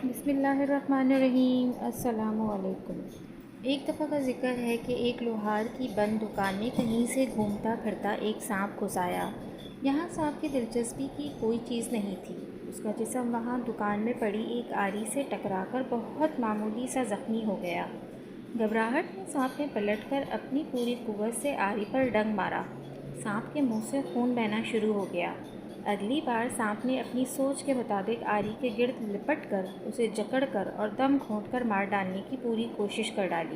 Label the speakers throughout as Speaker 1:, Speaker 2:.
Speaker 1: بسم اللہ الرحمن الرحیم۔ السلام علیکم۔ ایک دفعہ کا ذکر ہے کہ ایک لوہار کی بند دکان میں کہیں سے گھومتا پھرتا ایک سانپ گھس آیا۔ یہاں سانپ کی دلچسپی کی کوئی چیز نہیں تھی۔ اس کا جسم وہاں دکان میں پڑی ایک آری سے ٹکرا کر بہت معمولی سا زخمی ہو گیا۔ گھبراہٹ میں سانپ نے پلٹ کر اپنی پوری قوت سے آری پر ڈنگ مارا۔ سانپ کے منہ سے خون بہنا شروع ہو گیا۔ اگلی بار سانپ نے اپنی سوچ کے مطابق آری کے گرد لپٹ کر اسے جکڑ کر اور دم گھونٹ کر مار ڈالنے کی پوری کوشش کر ڈالی۔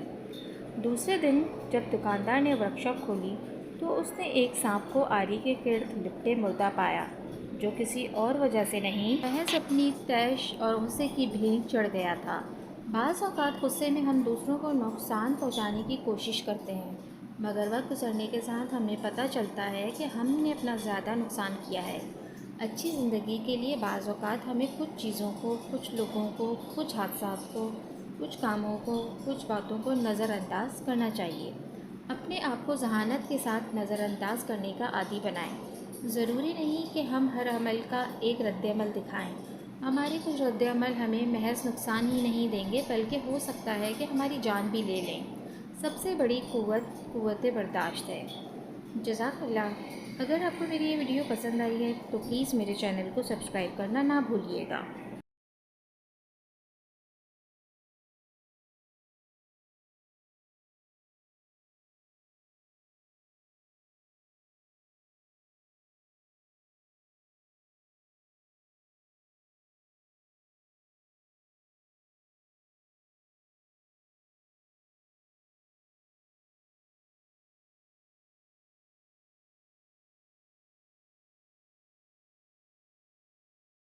Speaker 1: دوسرے دن جب دکاندار نے ورک شاپ کھولی تو اس نے ایک سانپ کو آری کے گرد لپٹے مردہ پایا، جو کسی اور وجہ سے نہیں، محض اپنی طیش اور غصے کی بھینگ چڑھ گیا تھا۔ بعض اوقات غصے میں ہم دوسروں کو نقصان پہنچانے کی کوشش کرتے ہیں، مگر وقت گزرنے کے ساتھ ہمیں پتہ چلتا ہے کہ ہم نے اپنا زیادہ نقصان کیا ہے۔ اچھی زندگی کے لیے بعض اوقات ہمیں کچھ چیزوں کو، کچھ لوگوں کو، کچھ حادثات کو، کچھ کاموں کو، کچھ باتوں کو نظر انداز کرنا چاہیے۔ اپنے آپ کو ذہانت کے ساتھ نظر انداز کرنے کا عادی بنائیں۔ ضروری نہیں کہ ہم ہر عمل کا ایک رد عمل دکھائیں۔ ہمارے کچھ رد عمل ہمیں محض نقصان ہی نہیں دیں گے بلکہ ہو سکتا ہے کہ ہماری جان بھی لے لیں۔ سب سے بڑی قوت برداشت ہے۔ جزاک اللہ۔ اگر آپ کو میری یہ ویڈیو پسند آئی ہے تو پلیز میرے چینل کو سبسکرائب کرنا نہ بھولیے گا۔